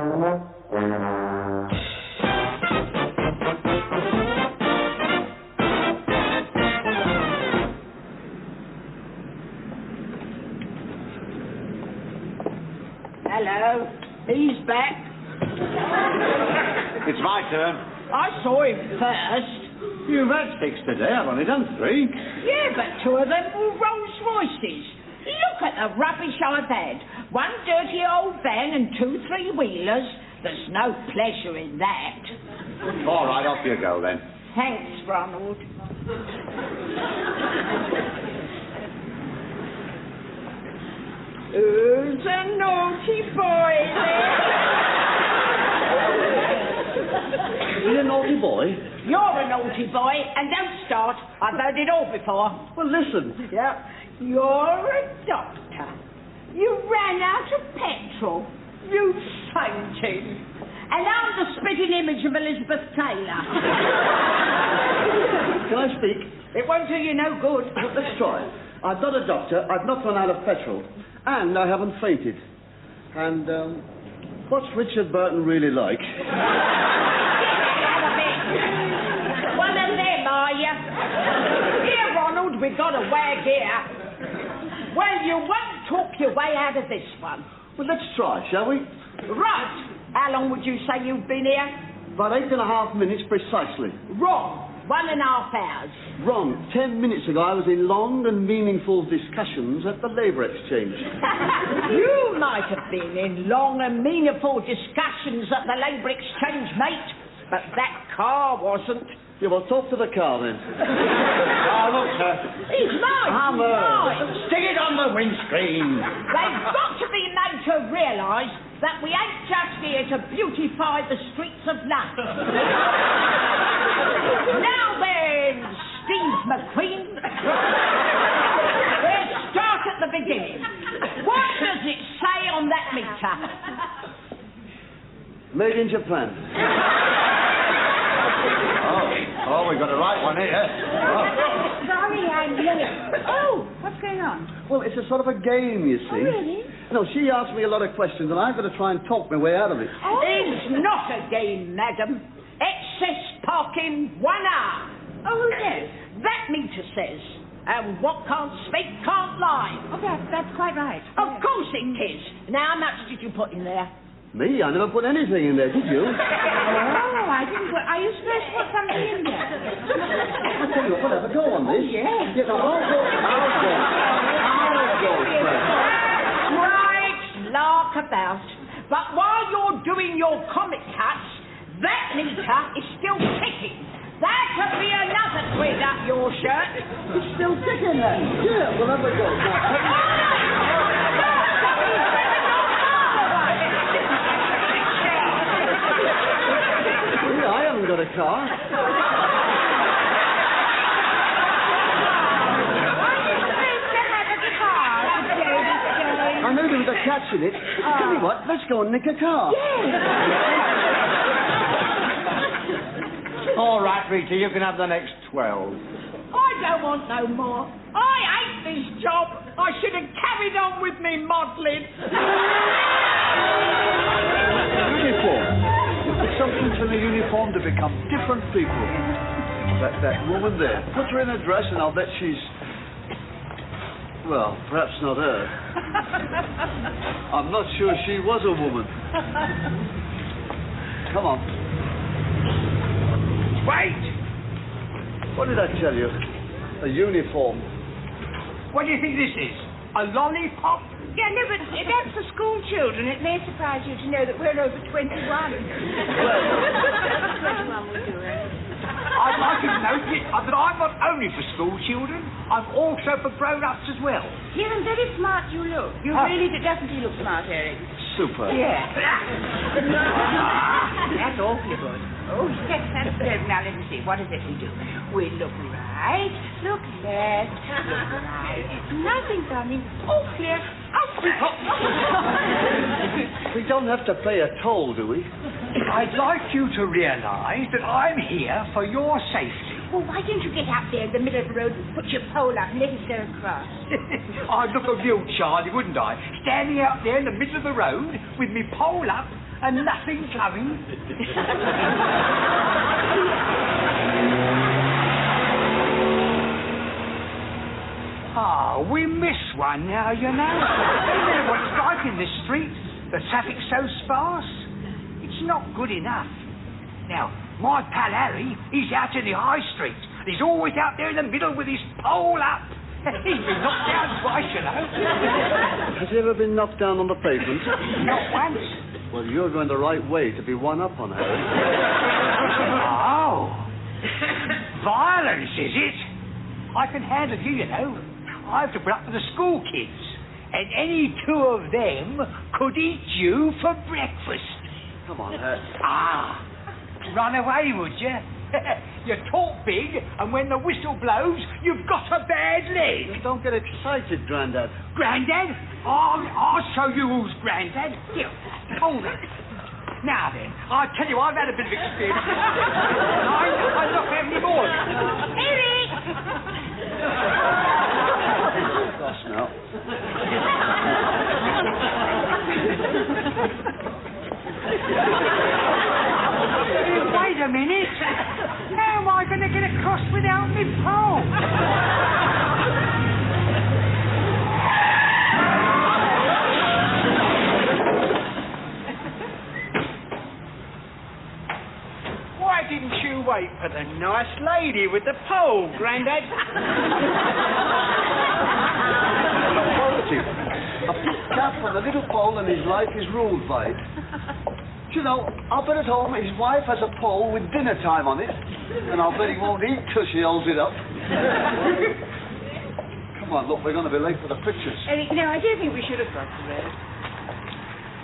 Hello, he's back. It's my turn. I saw him first. You've had 6 today, I've only done 3. Yeah, but 2 of them were Rolls Royces. Look at the rubbish I've had. 1 dirty old van and 2 3-wheelers. There's no pleasure in that. All right, off you go then. Thanks, Ronald. Who's a naughty boy there? Is he a naughty boy? You're a naughty boy, and don't start. I've heard it all before. Well, listen. Yeah. You're a doctor. You ran out of petrol. You fainted. And I'm the spitting image of Elizabeth Taylor. Can I speak? It won't do you no good. Let's try it. I'm not a doctor, I've not run out of petrol, and I haven't fainted. And, what's Richard Burton really like? One of them, are you? Here, Ronald, we've got a wag here. Well, you won't talk your way out of this one. Well, let's try, shall we? Right. How long would you say you've been here? About 8.5 minutes precisely. Wrong. 1.5 hours. Wrong. 10 minutes ago, I was in long and meaningful discussions at the Labour Exchange. You might have been in long and meaningful discussions at the Labour Exchange, mate, but that car wasn't. Yeah, well, talk to the car, then. Oh, look, sir. He's mine. Stick it on the windscreen. They've got to be made to realise that we ain't just here to beautify the streets of London. Now then, Steve McQueen, we'll start at the beginning. What does it say on that meter? Made in Japan. Oh, we've got the right one here. Sorry, I'm late. Oh, what's going on? Well, it's a sort of a game, you see. Oh, really? No, she asked me a lot of questions, and I've got to try and talk my way out of it. Oh. It's not a game, madam. Excess parking 1 hour. Oh, yes. That meter says, and what can't speak can't lie. Oh, that's quite right. Of course it is. Now, how much did you put in there? Me? I never put anything in there, did you? Oh, I didn't put... Are you supposed to put something in there? I tell you what, whatever, go on this. Yes. Yeah, no, I'll go, Fred. Right, lark about. But while you're doing your comic cuts, that meter is still ticking. That could be another quid up your shirt. It's still ticking then. Yeah, we'll have a go. I haven't got a car. I know there was a catch in it. Tell you what, let's go and nick a car. All right, Rita, you can have the next 12. I don't want no more. I hate this job. I should have carried on with me modelling. Uniform. There's something to the uniform to become different people. That woman there, put her in a dress and I'll bet she's... Well, perhaps not her. I'm not sure she was a woman. Come on. Wait! What did I tell you? A uniform. What do you think this is? A lollipop? Yeah, no, but that's for school children. It may surprise you to know that we're over 21. 21 we're doing. I'd like to note that I'm not only for school children, I'm also for grown-ups as well. Yeah, and very smart you look. You really definitely look smart, Eric. Super. Yeah. That's awfully good. Oh, yes, that's good. Now, let me see. What is it we do? We look right, look left, look right. Nothing coming. Oh, clear. We don't have to pay a toll, do we? I'd like you to realise that I'm here for your safety. Well, why don't you get out there in the middle of the road and put your pole up and let us go across? I'd look a real Charlie, wouldn't I? Standing out there in the middle of the road with me pole up and nothing coming. Oh, we miss one now, you know. You know what it's like in this street. The traffic's so sparse. It's not good enough. Now, my pal Harry, he's out in the high street. He's always out there in the middle with his pole up. He's been knocked down twice, you know. Has he ever been knocked down on the pavement? Not once. Well, you're going the right way to be one up on Harry. Oh. Violence, is it? I can handle you, you know. I have to put up with the school kids. And any two of them could eat you for breakfast. Come on, Harry. Ah. Run away, would you? You talk big, and when the whistle blows, you've got a bad leg. Don't get excited, Grandad. Grandad? I'll show you who's Grandad. Here, hold it. Now then, I tell you, I've had a bit of experience. I'm not having any more. Eric! Gosh, now. Wait a minute. How am I going to get across without me pole? Why didn't you wait for the nice lady with the pole, Grandad? Quality. A big cap on a little pole and his life is ruled by it. You know, I'll bet at home his wife has a pole with dinner time on it, and I'll bet he won't eat till she holds it up. Come on, look, we're going to be late for the pictures. Eric, no, I don't think we should have got the road.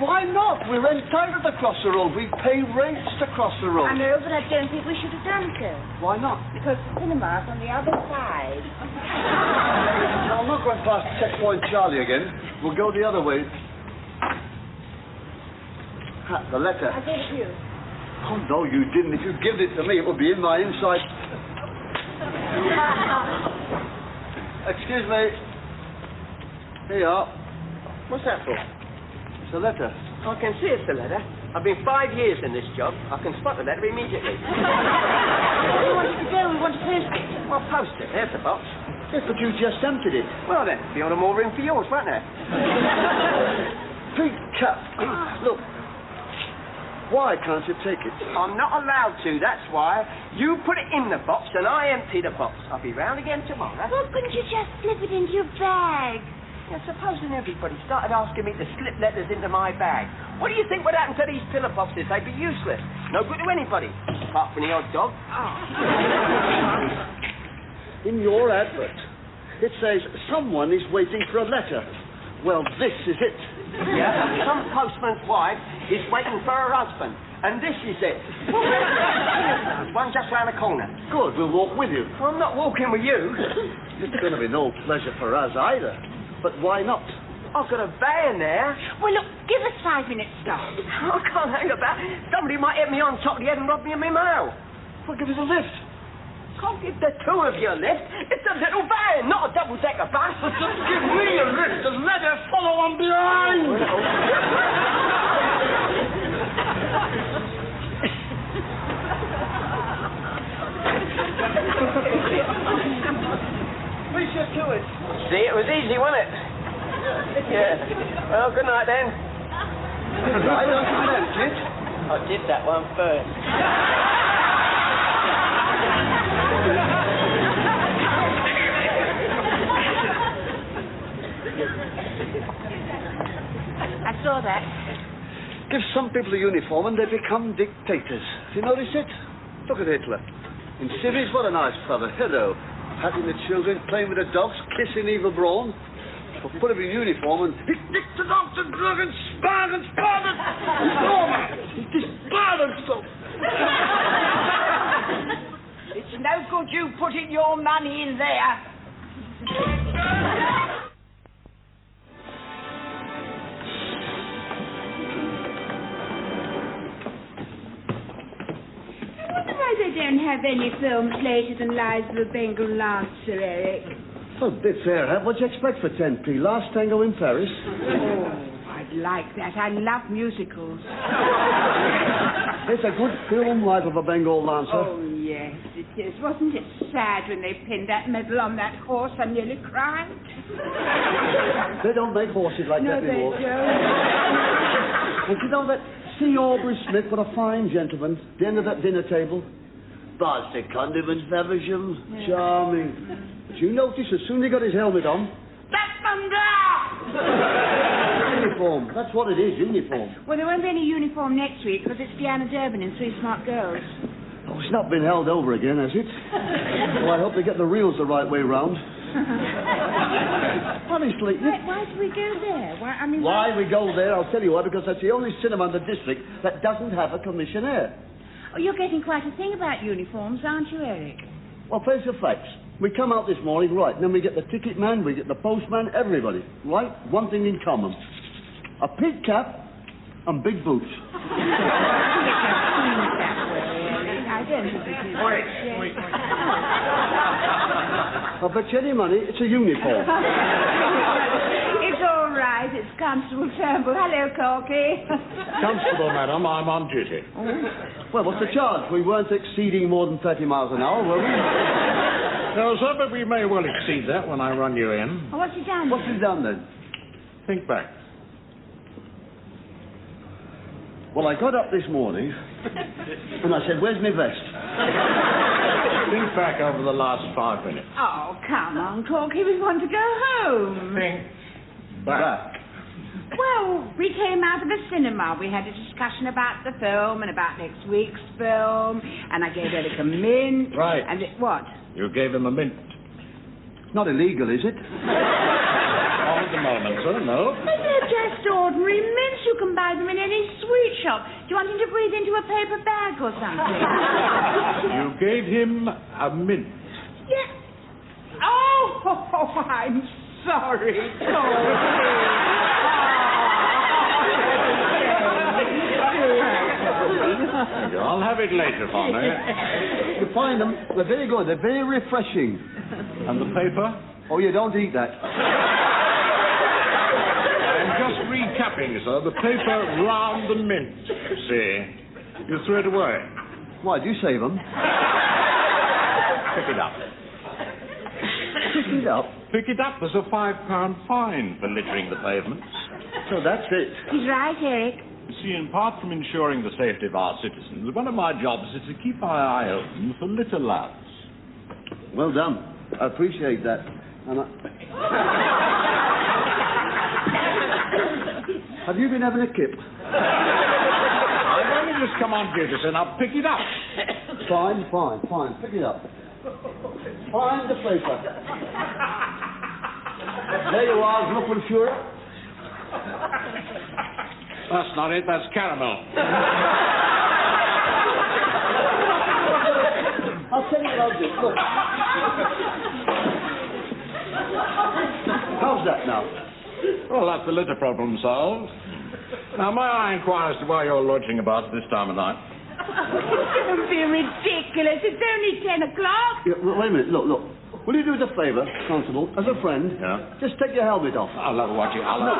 Why not? We're entitled to cross the road. We pay rates to cross the road. I know, but I don't think we should have done so. Why not? Because the cinema's on the other side. No, I'm not going past Checkpoint Charlie again. We'll go the other way. The letter. I gave it to you. Oh, no, you didn't. If you'd given it to me, it would be in my inside. Excuse me. Here you are. What's that for? It's a letter. I can see it's a letter. I've been 5 years in this job. I can spot the letter immediately. Where do you want it to go? We want to post it. Well, post it. There's the box. Yes, but you just emptied it. Well, then, be on more room for yours, won't there? Big cap. Look. Why can't you take it? I'm not allowed to, that's why. You put it in the box and I empty the box. I'll be round again tomorrow. Well, couldn't you just slip it into your bag? Yeah, supposing everybody started asking me to slip letters into my bag. What do you think would happen to these pillar boxes? They'd be useless. No good to anybody, apart from the odd dog. In your advert, it says someone is waiting for a letter. Well, this is it. Yeah, some postman's wife is waiting for her husband. And this is it. There's one just round the corner. Good, we'll walk with you. I'm not walking with you. It's going to be no pleasure for us either. But why not? I've got a van there. Well, look, give us 5 minutes stop. I can't hang about. Somebody might hit me on top of the head and rob me of my mail. Well, give us a lift. Can't give the two of you a lift. It's a little van, not a double-decker bus. Just give me a lift and let her follow on behind. Beat you to it. See, it was easy, wasn't it? Yeah. Well, good night then. Right, don't you manage it? I did that one first. I saw that. Give some people a uniform and they become dictators. Have you noticed it? Look at Hitler. In cities, what a nice fellow. Hello. Patting the children, playing with the dogs, kissing evil brawn. But put him in uniform and he kicks the dogs and drug and spar and spar and Doorman. He spar and so. It's no good you putting your money in there. Why they don't have any films later than Lives of a Bengal Lancer, Eric? Well, a bit fair, huh? What'd you expect for 10p? Last tango in Paris? Oh, I like that. I love musicals. It's a good film, Life of a Bengal Dancer. Oh, yes, it is. Wasn't it sad when they pinned that medal on that horse? I nearly cried. They don't make horses like that anymore. No, they don't. And you know that C. Aubrey Smith, what a fine gentleman, the end of that dinner table. Bastard condiments, Faversham. Yeah. Charming. But you notice as soon as he got his helmet on... Uniform. That's what it is, uniform. Well, there won't be any uniform next week because it's Diana Durbin and 3 Smart Girls. Oh, it's not been held over again, has it? Well, I hope they get the reels the right way round. Honestly... Why do we go there? Why we go there, I'll tell you why, because that's the only cinema in the district that doesn't have a commissionaire. Oh, you're getting quite a thing about uniforms, aren't you, Eric? Well, face the facts. We come out this morning, right, and then we get the ticket man, we get the postman, everybody, right? One thing in common. A pig cap and big boots. I don't think it is. Wait. I bet you any money, it's a uniform. It's all right. It's Constable Turnbull. Hello, Corky. Constable, madam, I'm on duty. Well, what's the charge? We weren't exceeding more than 30 miles an hour, were we? No, sir, but we may well exceed that when I run you in. Oh, what's he done? What's he done, then? Think back. Well, I got up this morning, and I said, where's my vest? Think back over the last 5 minutes. Oh, come on, Corky. We want to go home. Think back. Well, we came out of the cinema. We had a discussion about the film and about next week's film, and I gave Deryck a mint. Right. And what? You gave him a mint. Not illegal, is it? Not at the moment, sir, no. But they're just ordinary mints. You can buy them in any sweet shop. Do you want him to breathe into a paper bag or something? You gave him a mint. Yeah. Oh, I'm sorry, I'll have it later, Father. You find them, they're very good, they're very refreshing. And the paper? Oh, you don't eat that. I'm just recapping, sir. The paper round the mint, see. You threw it away. Why, do you save them? Pick it up. Pick it up? Pick it up. There's a £5 fine for littering the pavements. So that's it. He's right, Eric. You see, apart from ensuring the safety of our citizens, one of my jobs is to keep my eye open for litter lads. Well done. I appreciate that. And Have you been having a kip? I've only just come on duty, sir. Now pick it up. Fine. Pick it up. Find the paper. There you are, look and sure. That's not it, that's caramel. I'll tell you what I'll do. Look. How's that now? Well, that's the litter problem solved. Now, may I inquire as to why you're loitering about this time of night? Don't be ridiculous. It's only 10 o'clock. Yeah, wait a minute, look. Will you do us a favour, Constable, as a friend? Yeah? Just take your helmet off. I'll have a watch you. I'll have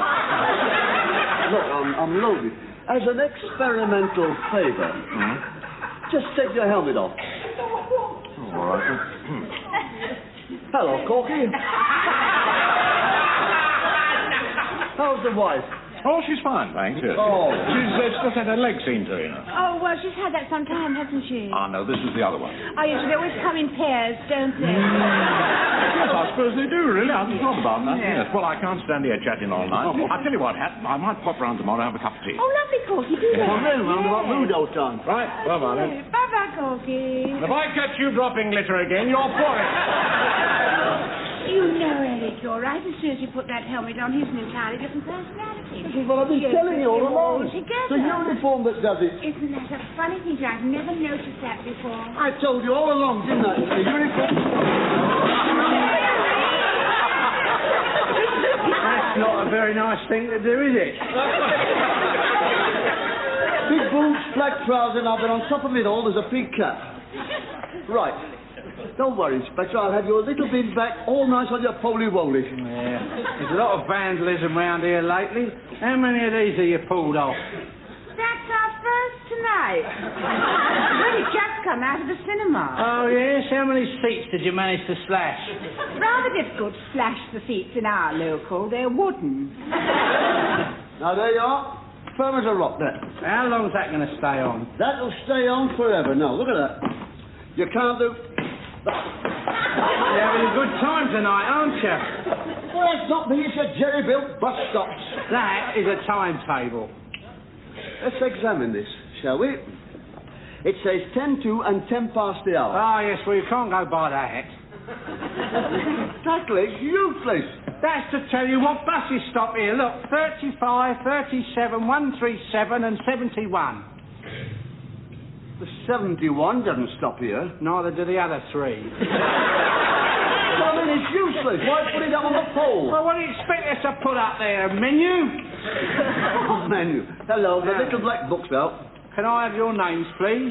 Look, I'm loaded. As an experimental favour, just take your helmet off. Oh, all right. Hello, Corky. How's the wife? Oh, she's fine, thanks. Yes. Oh. She's just had her leg seen to, you know. Oh, well, she's had that some time, hasn't she? Ah, no, this is the other one. Oh, yes, they always come in pairs, don't they? Yes, I suppose they do, really. I hadn't thought about that. Yes. Well, I can't stand here chatting all night. I'll tell you what, Hat, I might pop round tomorrow and have a cup of tea. Oh, lovely, Corky, do that. Well, then, round about Ludo time. Right, bye-bye then. Bye-bye, Corky. And if I catch you dropping litter again, you're for it. You know, Eric, you're right. As soon as you put that helmet on, he's an entirely different personality. This is what I've been telling you all along. It's Together. the uniform that does it. Isn't that a funny thing? I've never noticed that before. I told you all along, didn't I? It's the uniform. That's not a very nice thing to do, is it? Big boots, black trousers, and on top of it all, there's a big cap. Right. Don't worry, Inspector. I'll have your little bin back all nice on your poly-woly. Yeah. There's a lot of vandalism round here lately. How many of these have you pulled off? That's our first tonight. We only just come out of the cinema. Oh, yes? How many seats did you manage to slash? Rather difficult to slash the seats in our local. They're wooden. Now, there you are. Firm as a rock, there. How long's that going to stay on? That'll stay on forever. Now, look at that. You can't do... You're having a good time tonight, aren't you? Well, that's not me. It's a jerry-built bus stops. That is a timetable. Let's examine this, shall we? It says 10 to and 10 past the hour. Oh, yes, well, you can't go by that. Exactly. Useless. That's to tell you what buses stop here. Look, 35, 37, 137 and 71. The 71 doesn't stop here. Neither do the other three. Well, I mean, it's useless. Why put it up on the pole? Well, what do you expect us to put up there? A menu? Oh, menu. Hello, the little black book's out. Can I have your names, please?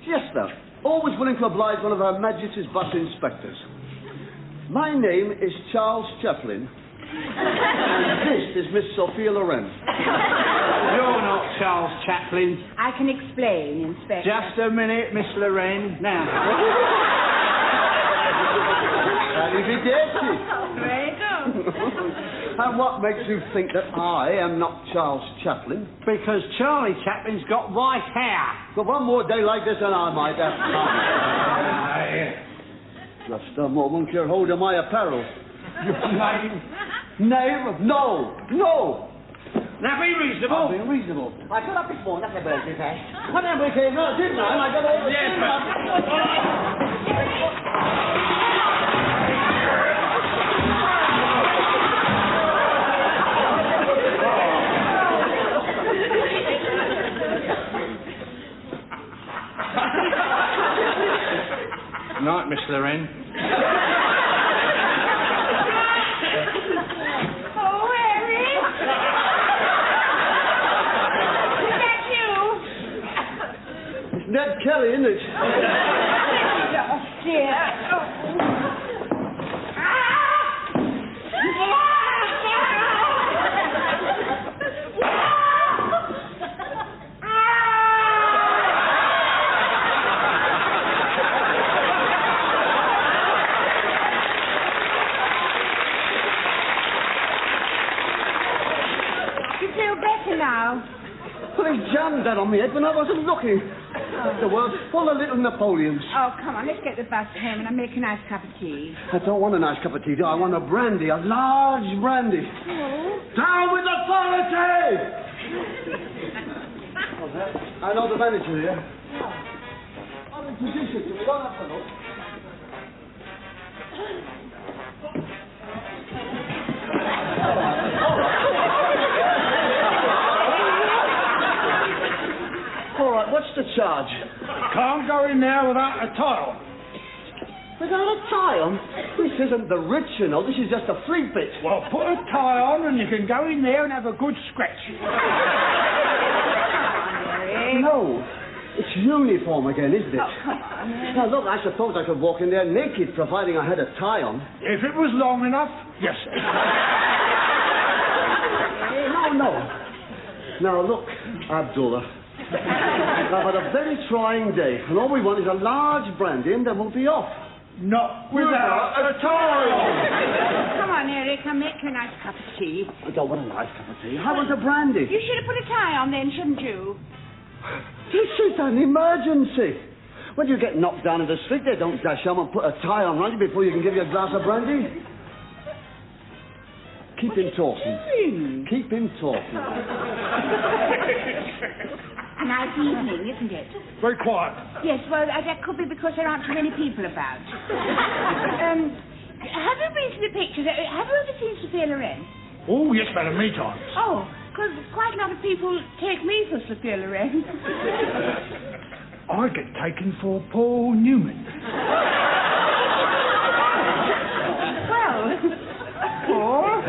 Yes, sir. Always willing to oblige one of Her Majesty's bus inspectors. My name is Charles Chaplin. And this is Miss Sophia Loren. You're not Charles Chaplin. I can explain, Inspector. Just a minute, Miss Loren. Now. Arrivederci. Prego. And what makes you think that I am not Charles Chaplin? Because Charlie Chaplin's got white hair. But one more day like this and I might have time. Just a moment, you're holding my apparel. Name? Name? No! No! Now be reasonable. I'll be reasonable. I got up this morning, that's a birthday fest. I never came out, didn't I? And I got all the... Yes, but... Night, Miss Loren. Oh, Harry. Is that you? It's Ned Kelly, isn't it? Oh, dear. Now. Well, he jammed that on me head when I wasn't looking. The world's full of little Napoleons. Oh, come on, let's get the bus home and I'll make a nice cup of tea. I don't want a nice cup of tea, do I? I want a brandy, a large brandy. Oh. Down with authority! I know the manager here. I'll introduce you to me. Don't have to look. All right, what's the charge? Can't go in there without a tile. Without a tie on? This isn't the rich, you know. This is just a flea bit. Well, put a tie on and you can go in there and have a good scratch. No, it's uniform again, isn't it? Oh, come on. Now, look, I suppose I could walk in there naked, providing I had a tie on. If it was long enough, yes. No. Now, look, Abdullah. I've had a very trying day, and all we want is a large brandy, and then we'll be off. Not without a tie on. Come on, Eric, I'll make you a nice cup of tea. I don't want a nice cup of tea. I want a brandy. You should have put a tie on then, shouldn't you? This is an emergency. When you get knocked down in the street, they don't dash home and put a tie on around you before you can give you a glass of brandy. Keep him talking. Keep him talking. A nice evening, isn't it? Very quiet. Yes, well, that could be because there aren't too many people about. Have you been to the pictures? Have you ever seen Sophia Loren? Oh, yes, madam, many times. Oh, because quite a lot of people take me for Sophia Loren. I get taken for Paul Newman. Well, Paul.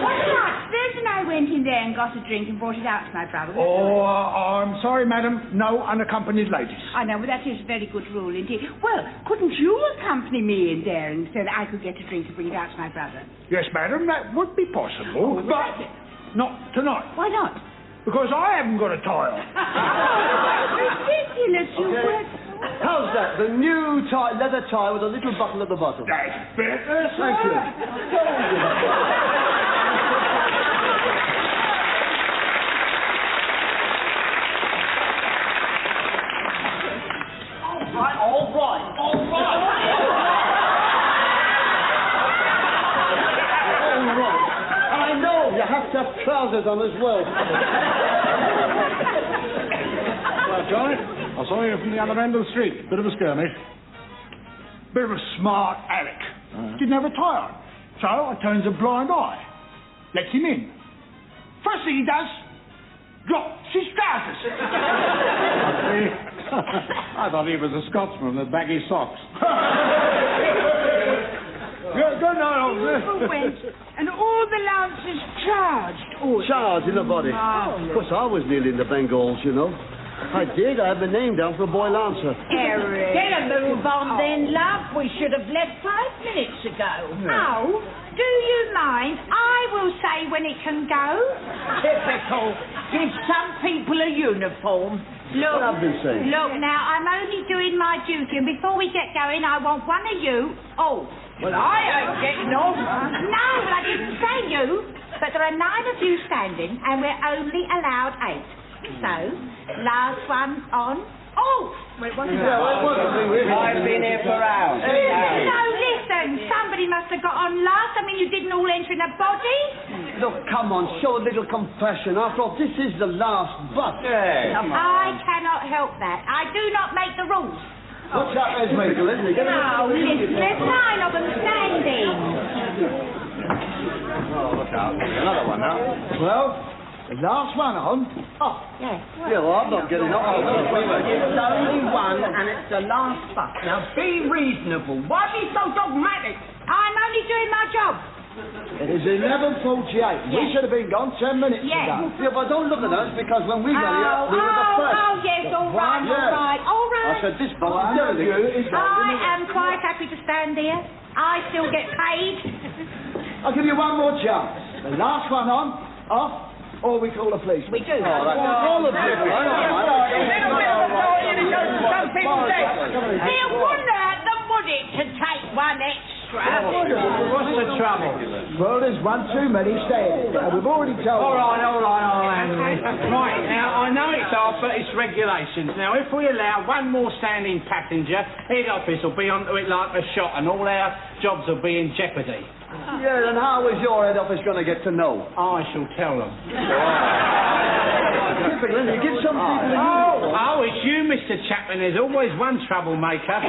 What's that? There's an I went in there and got a drink and brought it out to my brother. Oh, I'm sorry, madam. No unaccompanied ladies. I know, well, that is a very good rule indeed. Well, couldn't you accompany me in there and so that I could get a drink and bring it out to my brother? Yes, madam, that would be possible, but not tonight. Why not? Because I haven't got a tile. Ridiculous, you Okay. How's that? The new leather tie with a little button at the bottom. That's better, Thank you. All right. I know, you have to have trousers on as well. Well, Johnny, I saw you from the other end of the street. Bit of a skirmish. Bit of a smart Alec. Didn't have a tie on. So I turns a blind eye. Lets him in. First thing he does, drops his trousers. I thought he was a Scotsman with baggy socks. Go now, People went, and all the lancers charged. Charge in the body. Of course, I was nearly in the Bengals, you know. I did. I had my name down for a boy lancer. Eric. Get a move on then, love. We should have left 5 minutes ago. Oh, do you mind? I will say when it can go. Typical. Give some people a uniform. Look, What I've been saying. look now, I'm only doing my duty, and before we get going, I want one of you. Oh, Well, I ain't getting off. no, but I didn't say you. But there are 9 of you standing, and we're only allowed 8. So, last one on. Oh, wait, what is that? I've been here for hours. No, listen, somebody must have got on last. I mean, you didn't all enter in a body. Look, come on, show a little compassion. After all, this is the last bus. I cannot help that. I do not make the rules. What's that, Esme? No, listen, there's 9 of them standing. Oh, look out. Another one now. Well, the last one on. Oh, Yes. yeah, well, I'm not getting on. It's only one, and it's the last bus. Now, be reasonable. Why be so dogmatic? I'm only doing my job. It is 11:48. We should have been gone 10 minutes Yes. ago. Yeah, but don't look at us because when we got here, we were the first. Oh, yes, all right, all I right. said this bus is everything. I am quite happy to stand there. I still get paid. I'll give you one more chance. The last one on, off, or we call the police. We do. Oh, that's all of you. There wouldn't hurt them, would it, to take one extra? What's the trouble? Well, there's one too many staying. We've already told All right, Henry. Right, now, I know it's hard, but it's regulations. Now, if we allow one more standing passenger, head office will be onto it like a shot, and all our jobs will be in jeopardy. Yeah, then how is your head office going to get to know? I shall tell them. Typical, isn't it? You give some people a Oh, it's you, Mr. Chapman. There's always one troublemaker.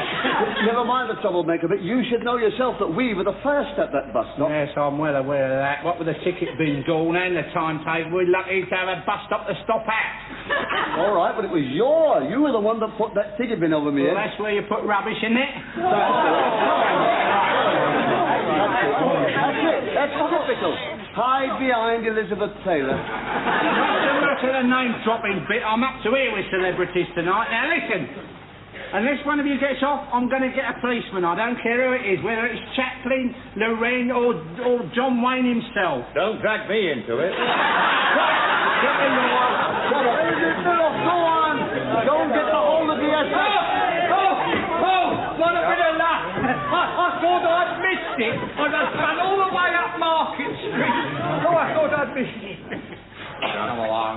Never mind the troublemaker, but you should know yourself that we were the first at that bus stop. Yes, I'm well aware of that. What with the ticket being gone and the timetable, we're lucky to have a bus stop to stop at. All right, but it was you were the one that put that ticket bin over me Well, head. that's where you put rubbish in it. That's typical. Hide behind Elizabeth Taylor. Not to the name-dropping bit. I'm up to here with celebrities tonight. Now, listen. Unless one of you gets off, I'm going to get a policeman. I don't care who it is, whether it's Chaplin, Lorraine, or John Wayne himself. Don't drag me into it. Get in the one. Shut up. Go on. Go and get the whole of the SS. What a bit of luck! I thought I'd missed it. I'd run all the way up Market Street. Oh, I thought I'd missed it.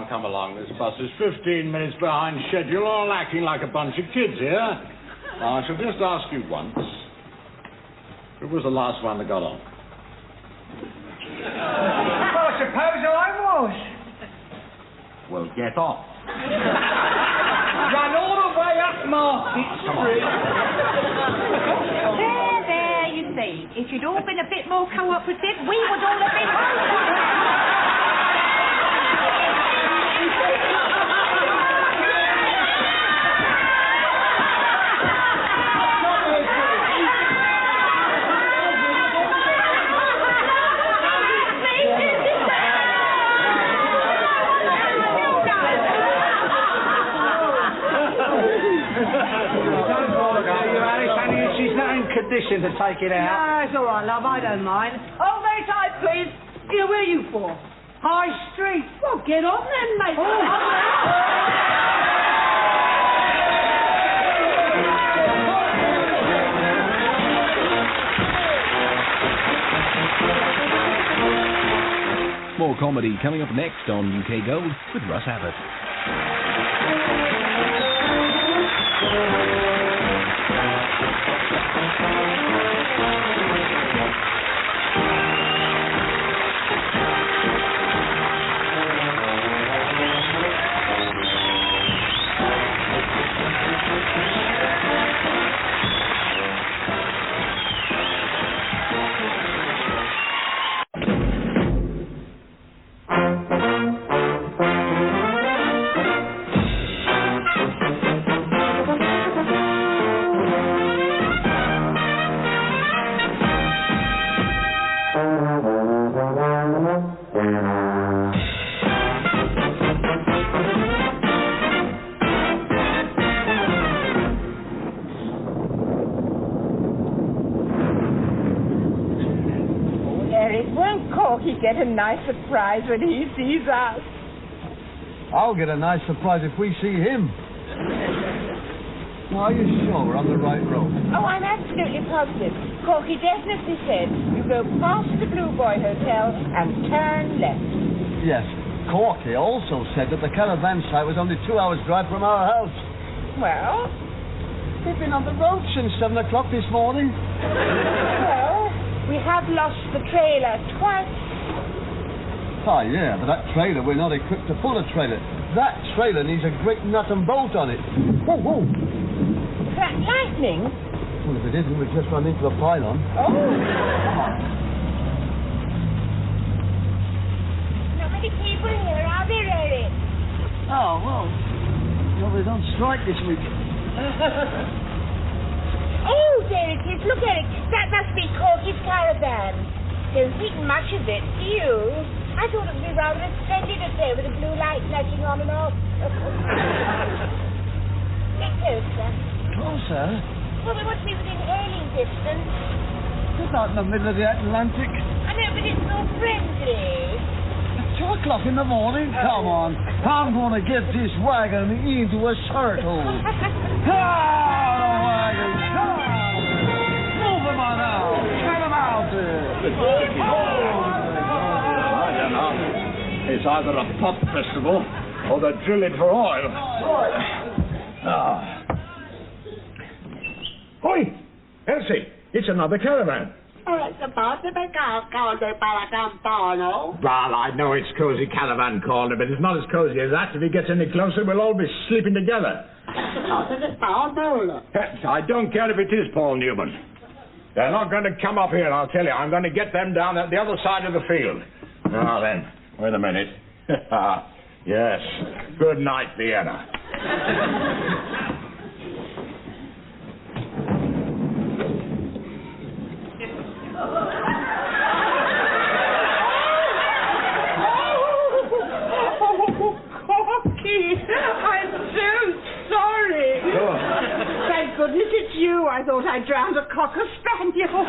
Come along. This bus is 15 minutes behind schedule, all acting like a bunch of kids here. Now, I shall just ask you once. Who was the last one that got on? Well, I suppose I was. Well, get off. Run all the way up Market Street. There, you see. If you'd all been a bit more cooperative, we would all have been... condition to take it out. No, it's all right, love. I don't mind. Hold very tight, please. Here, where are you for? High Street. Well, get on then, mate. More comedy coming up next on UK Gold with Russ Abbott. Corky get a nice surprise when he sees us. I'll get a nice surprise if we see him. Now, are you sure we're on the right road? Oh, I'm absolutely positive. Corky definitely said you go past the Blue Boy Hotel and turn left. Yes. Corky also said that the Caravan site was only 2 hours' drive from our house. Well? They've been on the road since 7 o'clock this morning. Well, we have lost the trailer twice. Oh, yeah, but that trailer, we're not equipped to pull a trailer. That trailer needs a great nut and bolt on it. Whoa, whoa. Is that lightning? Well, if it isn't, we've just run into a pylon. Oh. Not many people here, are there, Eric? Oh, well, nobody's on strike this week. Oh, there it is. Look, Eric, that must be Corky's Caravan. Don't think much of it, do you? I thought it would be rather a splendid affair with a blue light flashing on and off. Get closer. Closer? Well, we must be within hailing distance. It's out in the middle of the Atlantic. I know, but it's so friendly. At 2 o'clock in the morning? Come on. I'm going to get this wagon into a circle. Come on, wagon. Come on. Move them on out. Get them out there. I don't know. It's either a pop festival or they're drilling for oil. Oi! Elsie, it's another caravan. It's about to be called the Palacampano. Well, I know it's Cozy Caravan Corner, but it's not as cozy as that. If he gets any closer, we'll all be sleeping together. I don't care if it is Paul Newman. They're not going to come up here, I'll tell you. I'm going to get them down at the other side of the field. Now then, wait a minute. Yes. Good night, Vienna. I'm so sorry. Oh. Thank goodness it's you. I thought I drowned a cocker spaniel.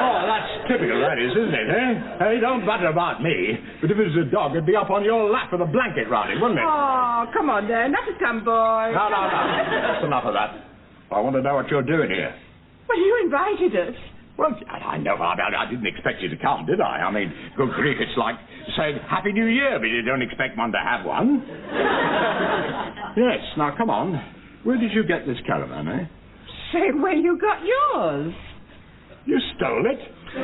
Oh, that's typical, that is, isn't it, eh? Hey, don't bother about me. But if it was a dog, it'd be up on your lap with a blanket round it, wouldn't it? Oh, come on, then. Let us come, boy. No. That's enough of that. I want to know what you're doing here. Well, you invited us. Well, I know. I didn't expect you to come, did I? I mean, good grief, it's like saying Happy New Year, but you don't expect one to have one. Yes, now, come on. Where did you get this caravan, eh? Same way you got yours. You stole it? Oh,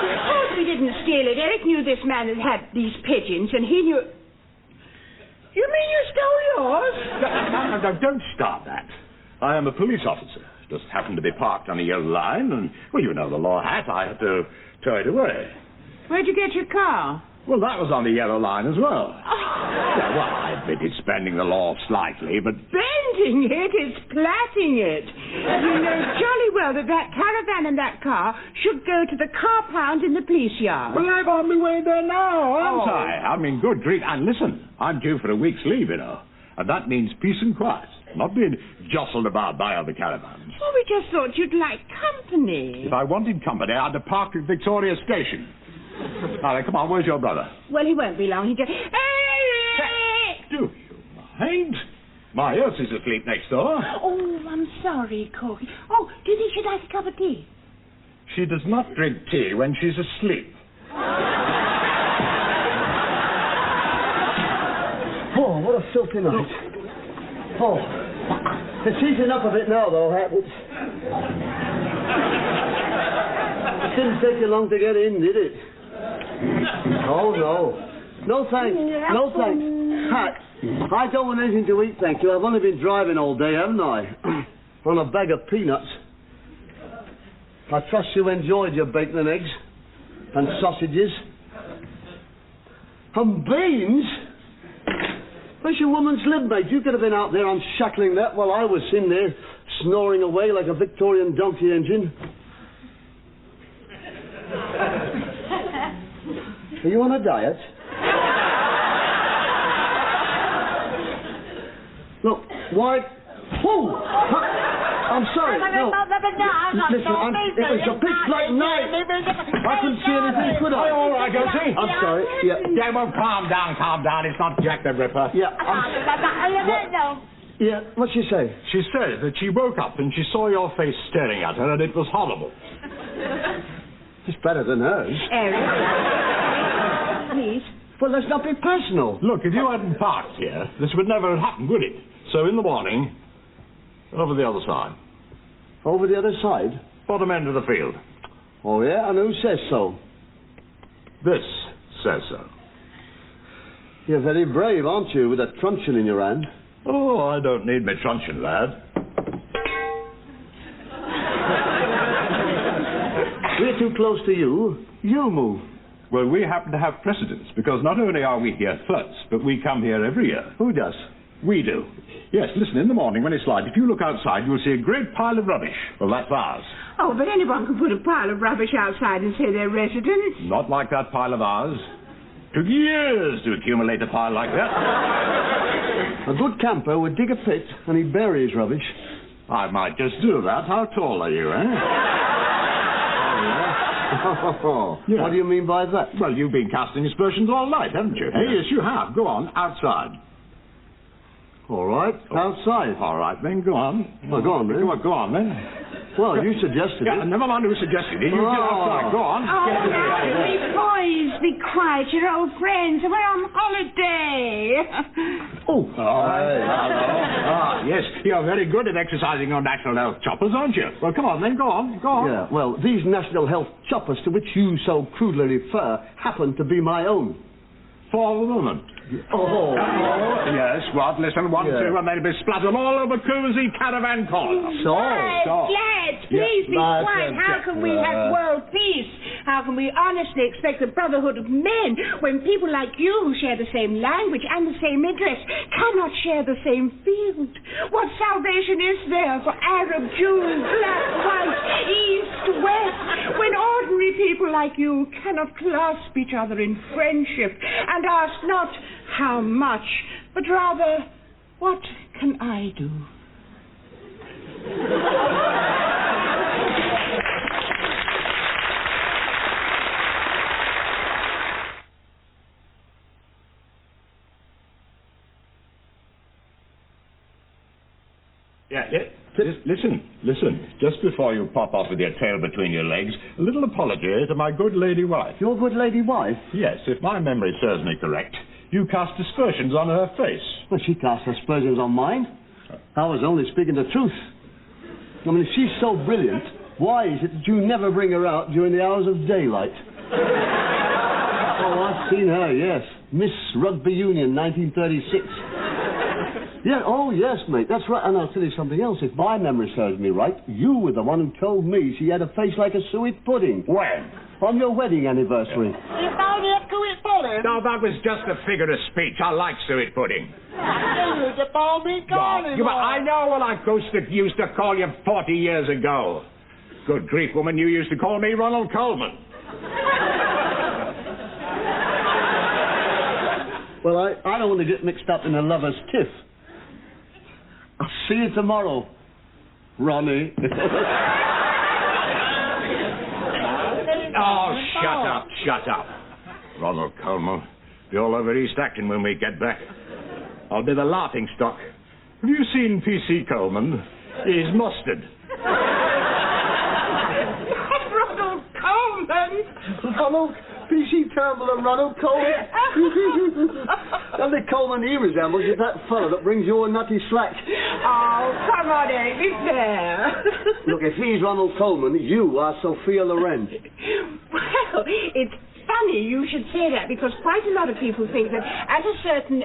of course we didn't steal it. Eric knew this man had these pigeons, and he knew... You mean you stole yours? No, don't start that. I am a police officer. Just happened to be parked on a yellow line, and, well, you know the law hat. I had to tow it away. Where'd you get your car? Well, that was on the yellow line as well. Yeah, well, I admit it's bending the law slightly, but... Bending it is plaiting it. You know jolly well that caravan and that car should go to the car pound in the police yard. Well, I'm on my way there now, aren't I? I mean, good grief. And listen, I'm due for a week's leave, you know. And that means peace and quiet. not being jostled about by other caravans. Oh, we just thought you'd like company. If I wanted company, I'd have parked at Victoria Station. Now, then, come on, where's your brother? Well, he won't be long. He just... Do you mind? My Earth is asleep next door. Oh, I'm sorry, Corky. Oh, do you think she'd like a cup of tea? She does not drink tea when she's asleep. Oh, what a filthy night. Oh, it's easing up a bit now, though, Hat. It didn't take you long to get in, did it? Oh, no. No thanks. No thanks. Hat, I don't want anything to eat, thank you. I've only been driving all day, haven't I? On a bag of peanuts. I trust you enjoyed your bacon and eggs. And sausages. And beans? Where's your woman's lib, mate? You could have been out there unshackling that while I was in there snoring away like a Victorian donkey engine. Are you on a diet? Look, why... Oh! I'm sorry, no. Listen, it was a pitch black night. I couldn't see anything, could I? All right, Gussie. I'm sorry, yeah. Yeah, well, calm down. It's not Jack the Ripper. Yeah, yeah, what'd she say? She said that she woke up and she saw your face staring at her and it was horrible. It's better than hers. Eric. Please. Well, let's not be personal. Look, if you hadn't parked here, this would never have happened, would it? So in the morning, over the other side. Over the other side? Bottom end of the field. Oh, yeah? And who says so? This says so. You're very brave, aren't you, with a truncheon in your hand? Oh, I don't need my truncheon, lad. We're too close to you. You move. Well, we happen to have precedence, because not only are we here first, but we come here every year. Who does? We do. Yes, listen, in the morning when it's light, if you look outside, you'll see a great pile of rubbish. Well, that's ours. Oh, but anyone can put a pile of rubbish outside and say they're residents. Not like that pile of ours. Took years to accumulate a pile like that. A good camper would dig a pit and he'd bury his rubbish. I might just do that. How tall are you, eh? Yeah. What do you mean by that? Well, you've been casting aspersions all night, haven't you? Hey, yes, you have. Go on, outside. All right, outside. All right, then, go on. Well, go on, then. Go on, then. Well, you suggested it. Never mind who suggested it. You get outside. Go on. Oh, boys, be quiet. You're old friends. We're on holiday. Oh. Yes, you're very good at exercising your national health choppers, aren't you? Well, come on, then. Go on. Yeah, well, these national health choppers to which you so crudely refer happen to be my own. For the moment. Oh. Yes, what? Listen, 1, 2, and they'll be splattered all over Coombs Caravan corner. Lads, please be quiet. How can we have world peace? How can we honestly expect the brotherhood of men when people like you who share the same language and the same interests cannot share the same field? What salvation is there for Arab, Jew, black, white, east, west, when ordinary people like you cannot clasp each other in friendship and ask not how much, but rather, what can I do? Listen. Just before you pop off with your tail between your legs, a little apology to my good lady wife. Your good lady wife? Yes, if my memory serves me correct. You cast aspersions on her face. Well, she cast aspersions on mine. I was only speaking the truth. I mean, if she's so brilliant, why is it that you never bring her out during the hours of daylight? Oh, I've seen her, yes. Miss Rugby Union, 1936. Yeah, oh, yes, mate, that's right. And I'll tell you something else. If my memory serves me right, you were the one who told me she had a face like a suet pudding. When? On your wedding anniversary. No, that was just a figure of speech. I like suet pudding. I know what I used to call you 40 years ago. Good grief, woman, you used to call me Ronald Coleman. Well, I don't want to get mixed up in a lover's tiff. A See you tomorrow, Ronnie. Oh, shut up. Ronald Coleman, be all over East Acton when we get back. I'll be the laughing stock. Have you seen P.C. Coleman? He's mustard. Ronald Coleman! Ronald? P.C. Turnbull and Ronald Coleman? The only Coleman he resembles is that fellow that brings you a nutty slack. Oh, come on, Eric, be fair. Look, if he's Ronald Coleman, you are Sophia Loren. Well, it's funny you should say that, because quite a lot of people think that at a certain...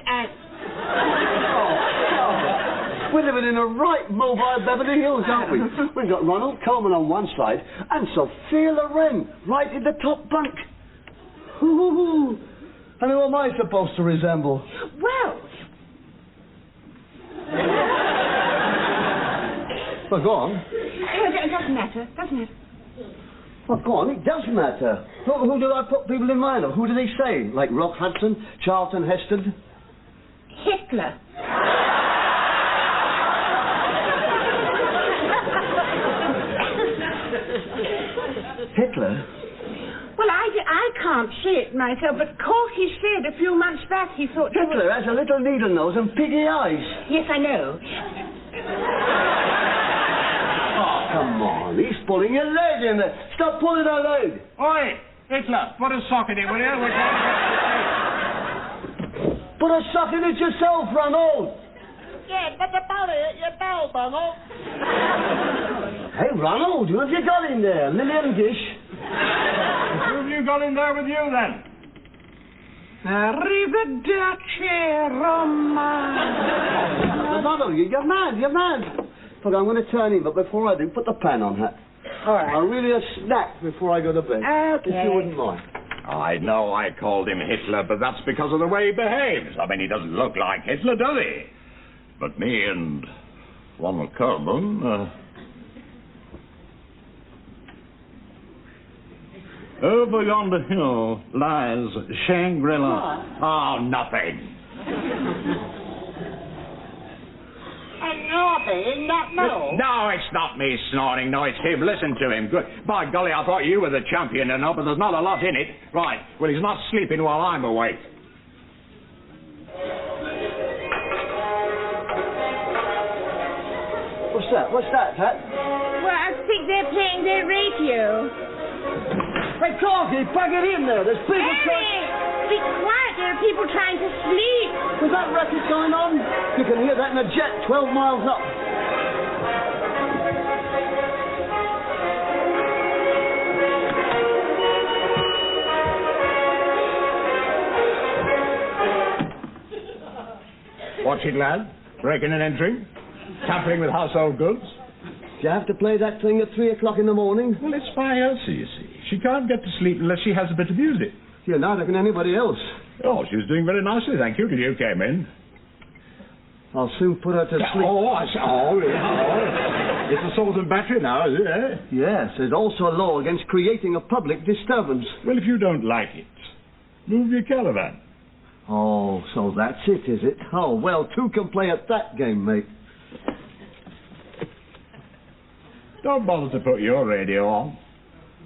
We're living in a right mobile Beverly Hills, aren't we? We've got Ronald Coleman on one side and Sophia Loren right in the top bunk. Ooh. And who am I supposed to resemble? Well... Well, go on. It doesn't matter. Well, go on, it does matter. Who do I put people in mind of? Who do they say? Like Rock Hudson, Charlton Heston? Hitler. Hitler? Well, I can't see it myself, but Corky said a few months back he thought... Hitler has a little needle nose and piggy eyes. Yes, I know. Oh, come on, he's pulling your leg in there. Stop pulling her leg. Oi, Hitler, put a sock in it, will you? Put a sock in it yourself, Ronald. Yeah, but about it, you know, Ronald. Hey, Ronald, what have you got in there? Lillian Gish? Who have you got in there with you, then? Arrivederci, Roma. Ronald, you're mad. Look, I'm going to turn in, but before I do, put the pan on, Hat. All right. I'll really a snack before I go to bed. Okay. If you wouldn't mind. I know I called him Hitler, but that's because of the way he behaves. I mean, he doesn't look like Hitler, does he? But me and Ronald Coleman... Over yonder hill lies Shangri-La. Oh, nothing. Nothing, not no. No, it's not me snorting. No, it's him. Listen to him. Good. By golly, I thought you were the champion and all, but there's not a lot in it. Right. Well, he's not sleeping while I'm awake. What's that, Pat? Well, I think they're playing their radio. Hey, Corky, plug it in there. There's people Harry, be quiet. There are people trying to sleep. With that racket going on, you can hear that in a jet 12 miles up. Watch it, lad. Breaking and entering. Tampering with household goods. Do you have to play that thing at 3 o'clock in the morning? Well, it's my Elsie, you see. She can't get to sleep unless she has a bit of music. You're neither can anybody else. Oh, she was doing very nicely, thank you, till you came in. I'll soon put her to sleep. It's a salt and battery now, is it, eh? Yes, there's also a law against creating a public disturbance. Well, if you don't like it, move your caravan. Oh, so that's it, is it? Oh, well, two can play at that game, mate. Don't bother to put your radio on.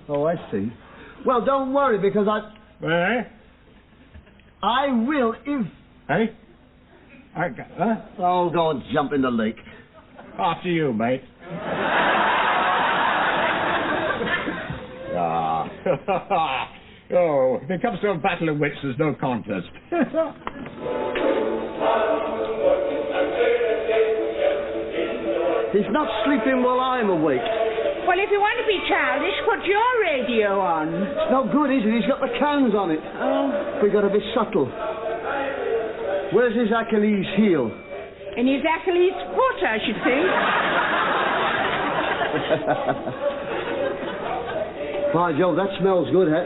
Oh, I see. Well, don't worry, because I will if... Hey? Oh, go and jump in the lake. After you, mate. Oh, if it comes to a battle of wits, there's no contest. He's not sleeping while I'm awake. Well, if you want to be childish, put your radio on. It's no good, is it? He's got the cans on it. Oh. We've got to be subtle. Where's his Achilles heel? And his Achilles foot, I should think. By Jove, that smells good, huh?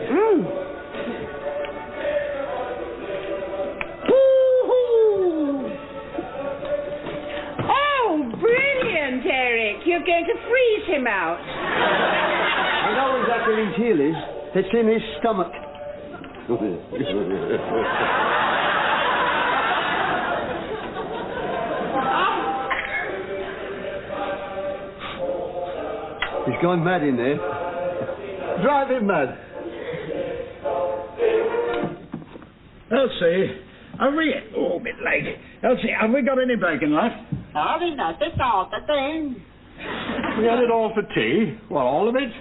Oh, brilliant, Eric. You're going to freeze him out. I know his Achilles heel is. It's in his stomach. He's going mad in there. Drive him mad. Elsie, have we... Oh, a bit late. Elsie, have we got any bacon left? Sorry, not at all, the thing. We had it all for tea. Well, all of it?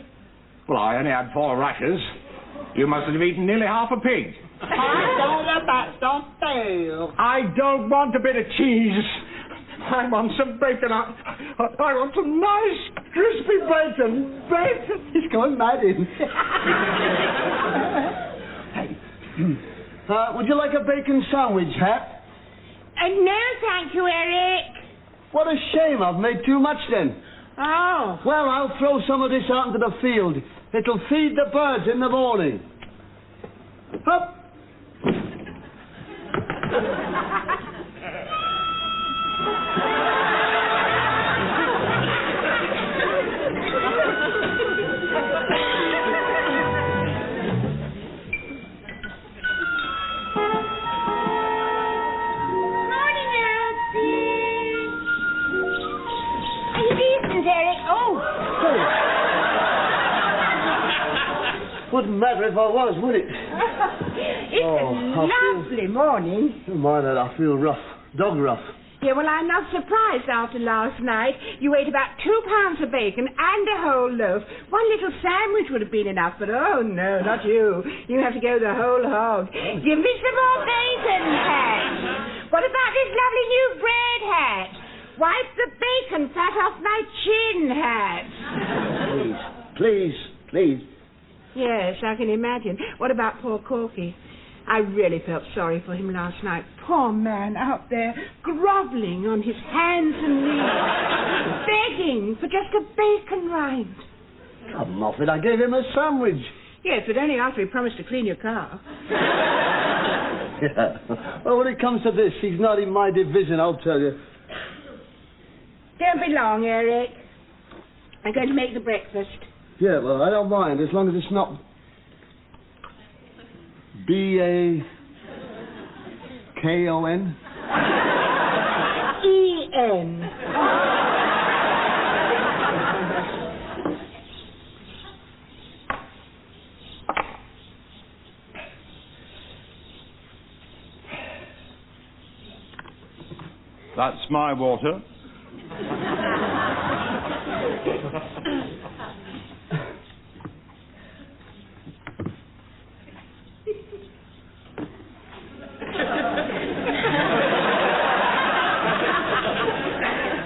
Well, I only had 4 rashers. You must have eaten nearly half a pig. I don't want a bit of cheese. I want some bacon. I want some nice, crispy bacon. Bacon. He's going mad in. Hey, would you like a bacon sandwich, Hat? No, thank you, Eric. What a shame. I've made too much then. Oh. Well, I'll throw some of this out into the field. It'll feed the birds in the morning. Up. Wouldn't matter if I was, would it? It's a lovely morning. Mine, I feel rough. Dog rough. Yeah, well, I'm not surprised after last night. You ate about 2 pounds of bacon and a whole loaf. One little sandwich would have been enough, but oh, no, not you. You have to go the whole hog. Give me some more bacon, Hat. What about this lovely new bread, Hat? Wipe the bacon fat off my chin, Hat. Please. Yes, I can imagine. What about poor Corky? I really felt sorry for him last night. Poor man out there, grovelling on his hands and knees, begging for just a bacon rind. Come off it, I gave him a sandwich. Yes, but only after he promised to clean your car. Yeah. Well, when it comes to this, he's not in my division, I'll tell you. Don't be long, Eric. I'm going to make the breakfast. Yeah, well, I don't mind, as long as it's not B-A-K-O-N? E-N. That's my water.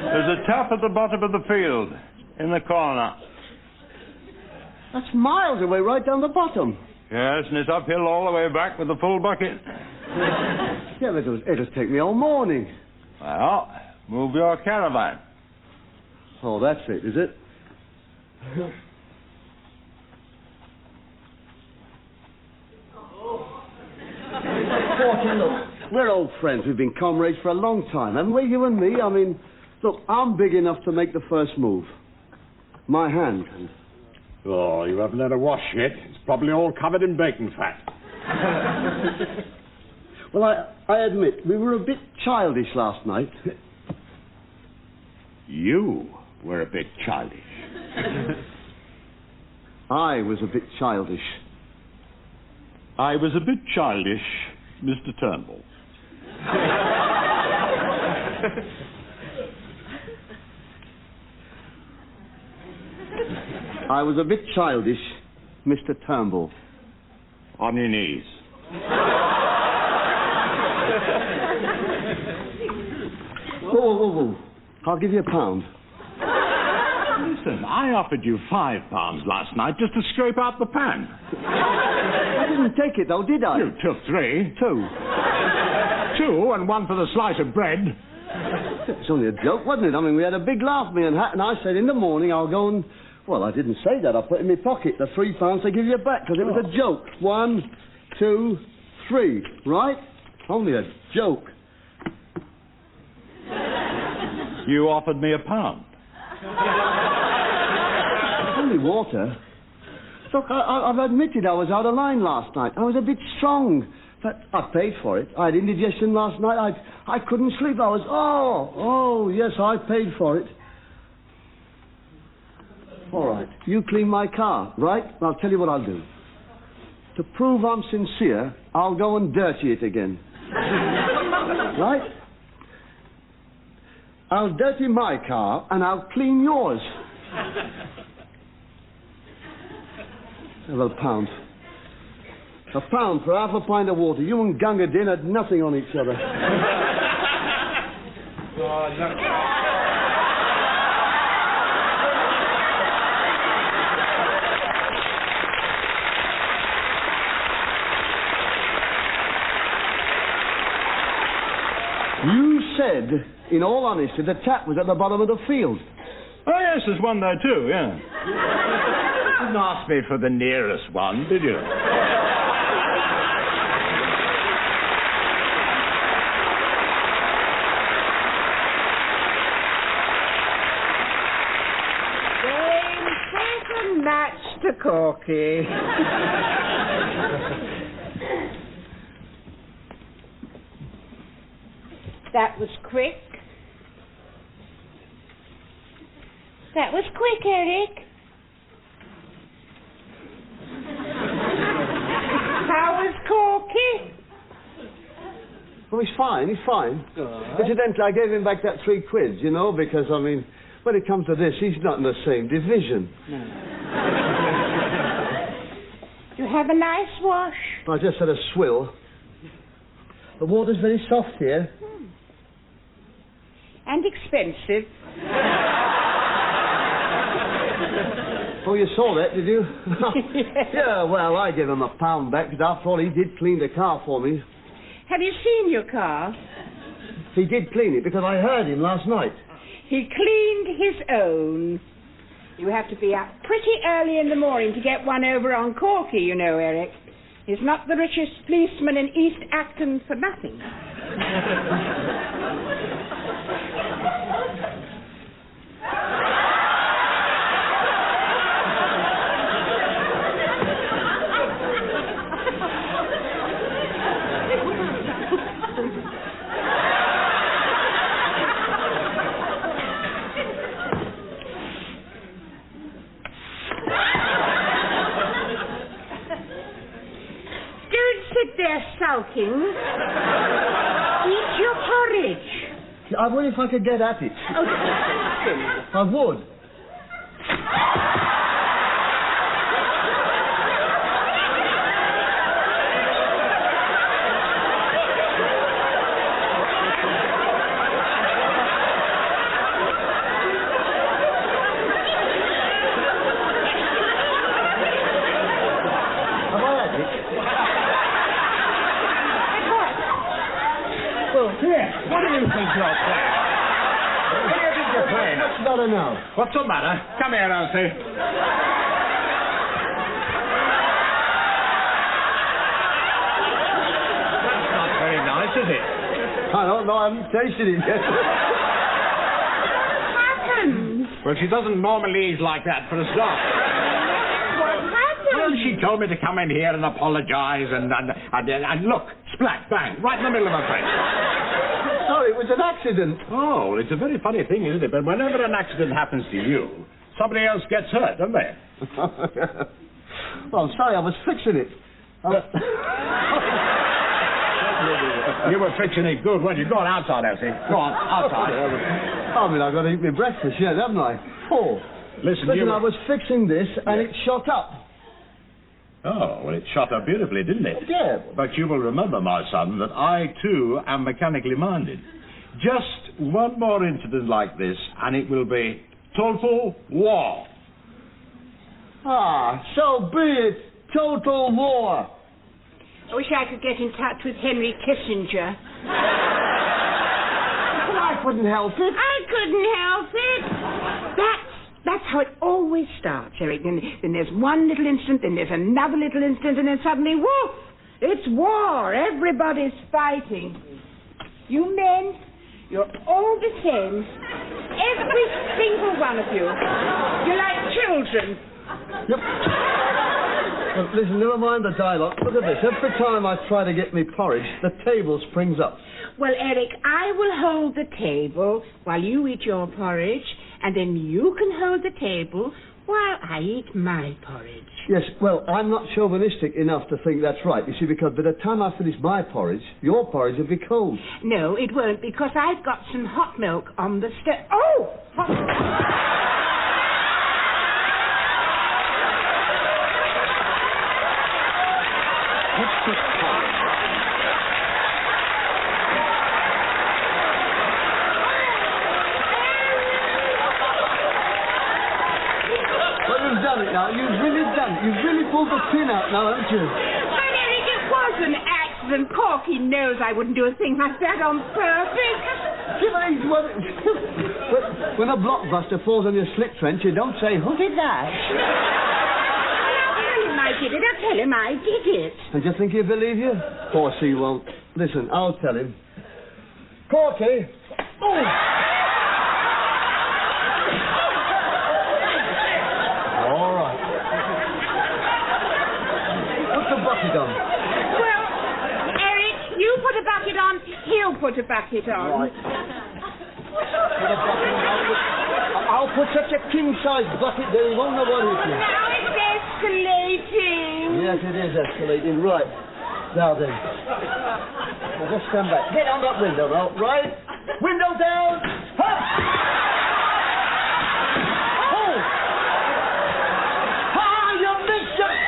There's a tap at the bottom of the field, in the corner. That's miles away, right down the bottom. Yes, and it's uphill all the way back with a full bucket. Yeah, but it'll take me all morning. Well, move your caravan. Oh, that's it, is it? Corky, look, we're old friends. We've been comrades for a long time, haven't we, you and me? I mean, look, I'm big enough to make the first move. My hand. Oh, you haven't had a wash yet. It's probably all covered in bacon fat. Well, I admit, we were a bit childish last night. You were a bit childish. I was a bit childish. I was a bit childish, Mr. Turnbull. I was a bit childish, Mr. Turnbull. On your knees. Whoa. I'll give you £1. Listen, I offered you £5 last night just to scrape out the pan. I didn't take it, though, did I? You took 3. 2. 2 and 1 for the slice of bread. It was only a joke, wasn't it? I mean, we had a big laugh, me and Hat, and I said in the morning I'll go and... Well, I didn't say that. I put it in my pocket, the £3 they give you back, because it was a joke. 1, 2, 3, right? Only a joke. You offered me £1. Only water. Look, I've admitted I was out of line last night. I was a bit strong. But I paid for it. I had indigestion last night. I couldn't sleep. Yes, I paid for it. All right. You clean my car, right? I'll tell you what I'll do. To prove I'm sincere, I'll go and dirty it again. Right? I'll dirty my car and I'll clean yours. Well, £1. £1 for half a pint of water. You and Gunga Din had nothing on each other. Oh, look. You said, in all honesty, the tap was at the bottom of the field. Oh, yes, there's one there too, yeah. You didn't ask me for the nearest one, did you? Second match to Corky. That was quick. That was quick, Eric. How was Corky? Oh, he's fine, he's fine. Incidentally, I gave him back that £3, you know, because, I mean, when it comes to this, he's not in the same division. No. You have a nice wash? I just had a swill. The water's very soft here. And expensive. Oh, you saw that, did you? Yeah, well, I gave him £1 back, because after all, he did clean the car for me. Have you seen your car? He did clean it, because I heard him last night. He cleaned his own. You have to be up pretty early in the morning to get one over on Corky, you know, Eric. He's not the richest policeman in East Acton for nothing. They're sulking. Eat your porridge. I wonder if I could get at it. Oh, I would. What do you think you're playing? What do you think you're playing? What's the matter now? What's the matter? Come here, Elsie. That's not very nice, is it? I don't know. I haven't tasted it yet. what happened? Well, she doesn't normally eat like that for a start. What happened? Well, she told me to come in here and apologize and look, splat, bang, right in the middle of her face. Sorry, it was an accident. Oh, well, it's a very funny thing, isn't it? But whenever an accident happens to you, somebody else gets hurt, don't they? Well, I'm sorry, I was fixing it. You were fixing it good, weren't you? Go on outside, Elsie. Go on, outside. I mean, I've got to eat my breakfast yet, haven't I? Oh. Listen, I was fixing this, and it shot up. Oh, well, it shot up beautifully, didn't it? Yeah. But you will remember, my son, that I, too, am mechanically minded. Just one more incident like this, and it will be total war. Ah, so be it. Total war. I wish I could get in touch with Henry Kissinger. Well, I couldn't help it. I couldn't help it. That's how it always starts, Eric. Then there's one little incident, then there's another little incident, and then suddenly, woof! It's war. Everybody's fighting. You men, you're all the same. Every single one of you. You're like children. Yep. Well, listen, never mind the dialogue. Look at this. Every time I try to get me porridge, the table springs up. Well, Eric, I will hold the table while you eat your porridge, and then you can hold the table While I eat my porridge. Yes, well, I'm not chauvinistic enough to think that's right. You see, because by the time I finish my porridge, your porridge will be cold. No, it won't, because I've got some hot milk on the stove. Oh! Hot What's the time? You've done it now. You've really done it. You've really pulled the pin out now, haven't you? But Eric, it was an accident. Corky knows I wouldn't do a thing like that on purpose. When a blockbuster falls on your slip trench, you don't say, "Who did that?" I'll tell him I did it. I'll tell him I did it. And you think he'll believe you? Of course he won't. Listen, I'll tell him. Corky! Oh! Bucket on. Well, Eric, you put a bucket on, he'll put a bucket on. Right. I'll put such a king-size bucket there he won't know what it is. Now it's escalating. Yes, it is escalating. Right. Now then. Now just stand back. Get on that window now. Right. Window down. Ha! Oh! Ah, you missed it!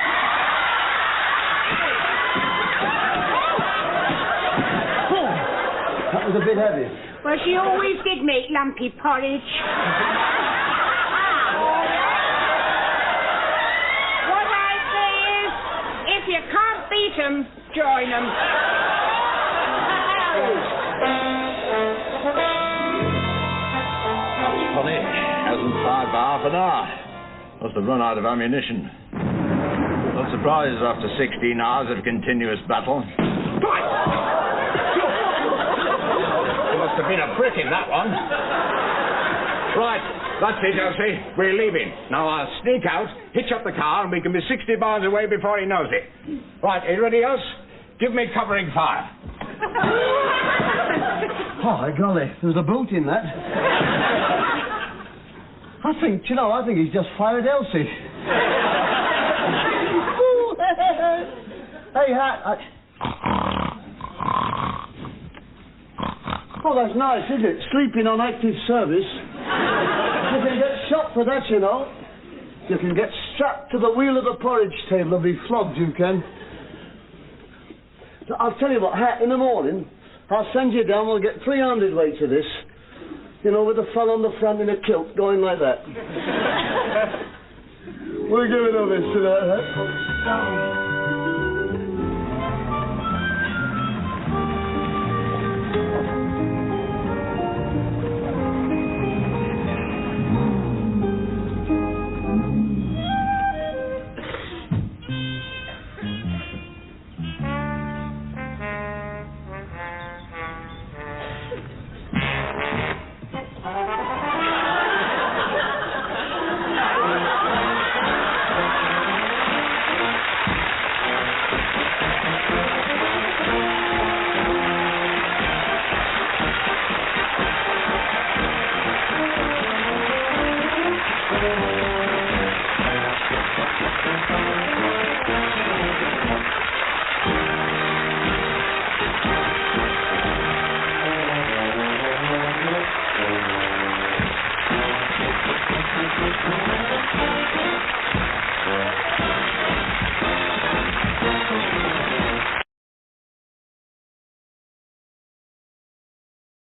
That was a bit heavy. Well, she always did make lumpy porridge. What I say is, if you can't beat 'em, join 'em. That's funny. Hasn't fired for half an hour. Must have run out of ammunition. Not surprised after 16 hours of continuous battle. Must have been a brick in that one. Right, that's it, Elsie. We're leaving. Now I'll sneak out, hitch up the car, and we can be 60 miles away before he knows it. Right, are you ready, Els? Give me covering fire. Oh, by golly, there was a boot in that. I think he's just fired Elsie. Hey, Hat, Oh, that's nice, isn't it? Sleeping on active service. You can get shot for that, you know. You can get strapped to the wheel of the porridge table and be flogged, you can. So I'll tell you what, Hat, in the morning, I'll send you down, we'll get 300 weight of this. You know, with a fellow on the front in a kilt going like that. We're going over this tonight, Hat.